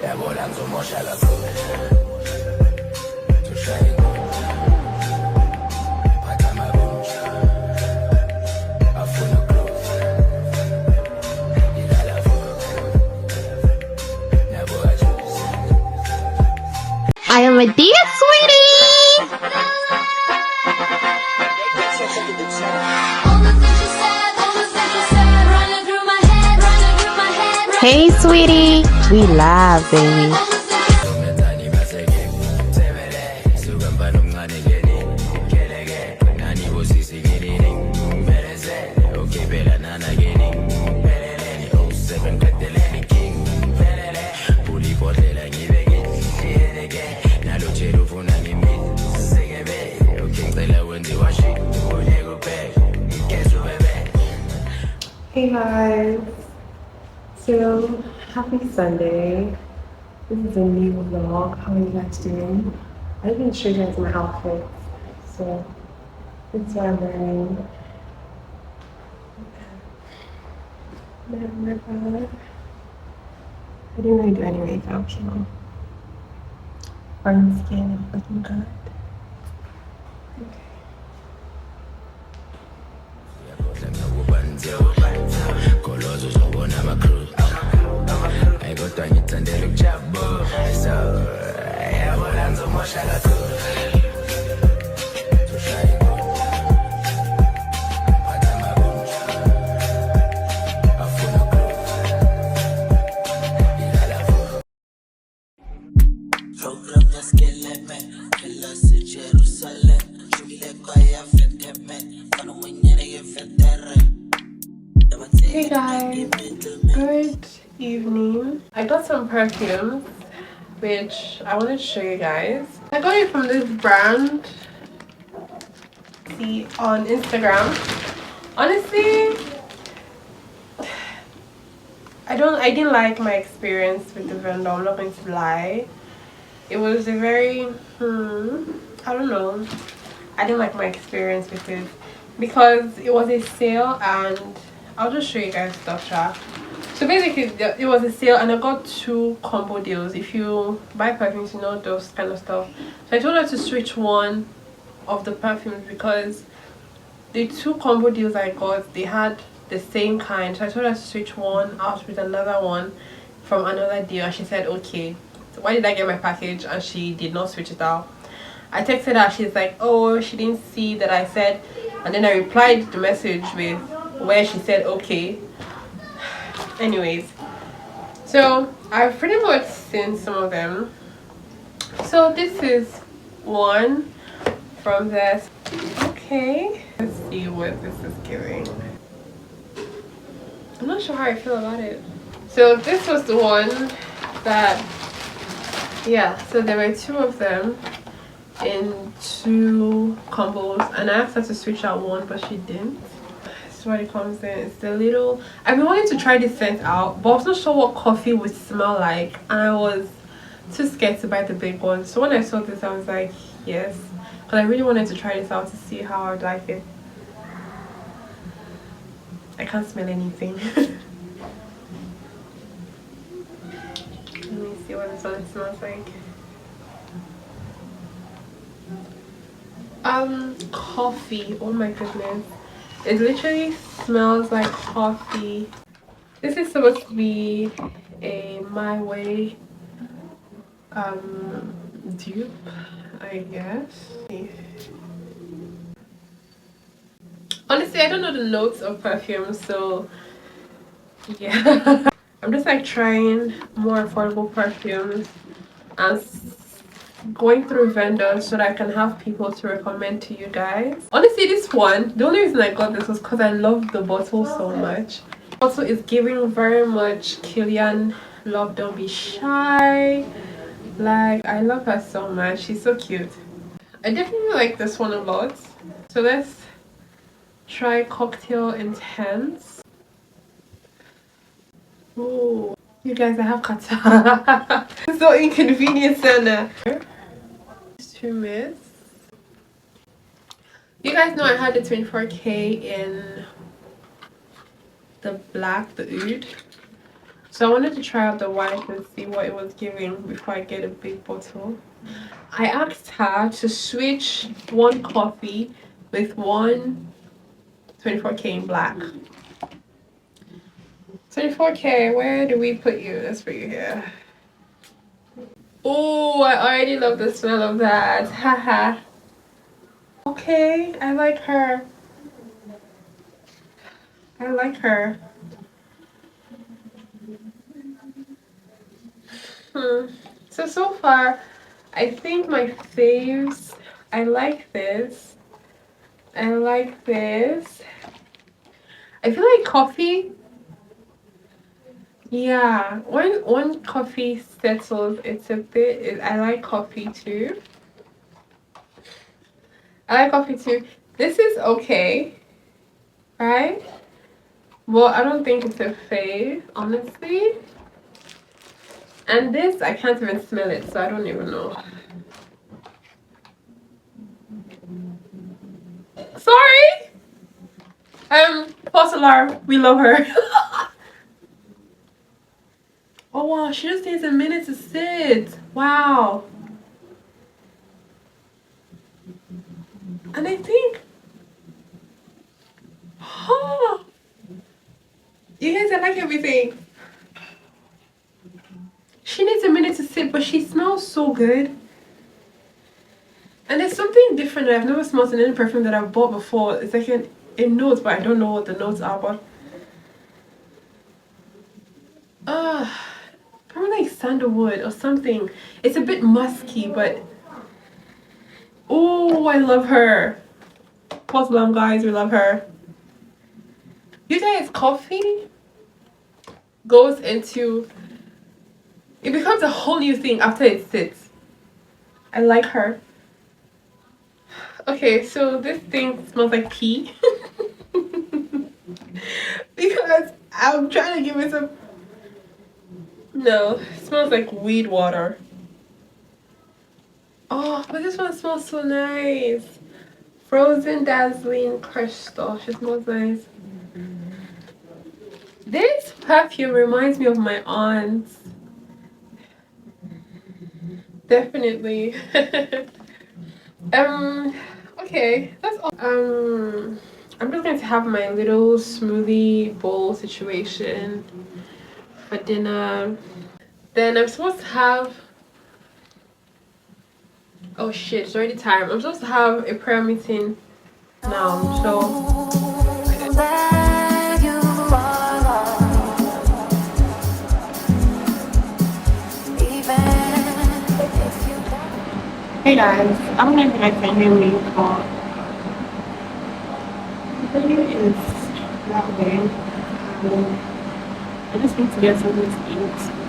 I am a dear sweetie. Hey sweetie, we love baby. Hey guys, so happy Sunday. This is a new vlog. How are you guys doing? I didn't show you guys my outfit, so this is what I'm wearing. I didn't really do any makeup, so burn skin and looking good. Okay. Hey guys, good evening. I got some perfumes which I wanted to show you guys. I got it from this brand, see, on Instagram. Honestly, I didn't like my experience with the vendor. I'm not going to lie. It was a very I don't know. I didn't like my experience with it because it was a sale, and I'll just show you guys stuff. So basically it was a sale and I got 2 combo deals. If you buy perfumes, you know those kind of stuff. So I told her to switch one of the perfumes because the 2 combo deals I got, they had the same kind. So I told her to switch one out with another one from another deal, and she said okay. So why did I get my package and she did not switch it out? I texted her, she's like, oh, she didn't see that I said, and then I replied the message with where she said okay. Anyways, so I've pretty much seen some of them. So this is one from this. Okay, let's see what this is giving. I'm not sure how I feel about it. So this was the one that, yeah, so there were 2 of them in 2 combos, and I asked her to switch out one, but she didn't. This is what it comes in. It's the little, I've been wanting to try this scent out, but I was not sure what coffee would smell like, and I was too scared to buy the big one. So when I saw this, I was like, yes, because I really wanted to try this out to see how I'd like it. I can't smell anything. Let me see what this one smells like. Coffee. Oh my goodness, it literally smells like coffee. This is supposed to be a My Way dupe, I guess. Honestly, I don't know the notes of perfume, so yeah. I'm just like trying more affordable perfumes and going through vendors so that I can have people to recommend to you guys. Honestly, this one, the only reason I got this was because I love the bottle so much. Also, it's giving very much Killian Love Don't Be Shy. Like, I love her so much. She's so cute. I definitely like this one a lot. So let's try Cocktail Intense. Oh, you guys, I have kata. So inconvenient, Sana. 2 minutes. You guys know I had the 24K in the black, the oud. So I wanted to try out the white and see what it was giving before I get a big bottle. I asked her to switch one coffee with one 24K in black. 24K, where do we put you? Let's put you here. Oh, I already love the smell of that. Haha. Okay, I like her. I like her. So far, I think my faves, I like this. I like this. I feel like coffee. Yeah, when coffee settles, it's a bit. I like coffee too. I like coffee too. This is okay, right? Well, I don't think it's a fave, honestly. And this, I can't even smell it, so I don't even know. Sorry. False alarm. We love her. Oh wow, she just needs a minute to sit. Wow. And I think, huh? You guys, I like everything. She needs a minute to sit, but she smells so good. And there's something different that I've never smelled in any perfume that I've bought before. It's like a note, but I don't know what the notes are. But probably like sandalwood or something. It's a bit musky, but oh, I love her. Pause long, guys. We love her. You guys, coffee goes into, it becomes a whole new thing after it sits. I like her. Okay, so this thing smells like pee. Because I'm trying to give it some. No, it smells like weed water. Oh, but this one smells so nice. Frozen dazzling crystal. She smells nice. This perfume reminds me of my aunt's. Definitely. Okay, that's all. I'm just going to have my little smoothie bowl situation for dinner. Then I'm supposed to have, oh shit, it's already time. I'm supposed to have a prayer meeting now, so hey guys, I don't know if you guys can hear me, but the video is that way. I just need to get something to eat.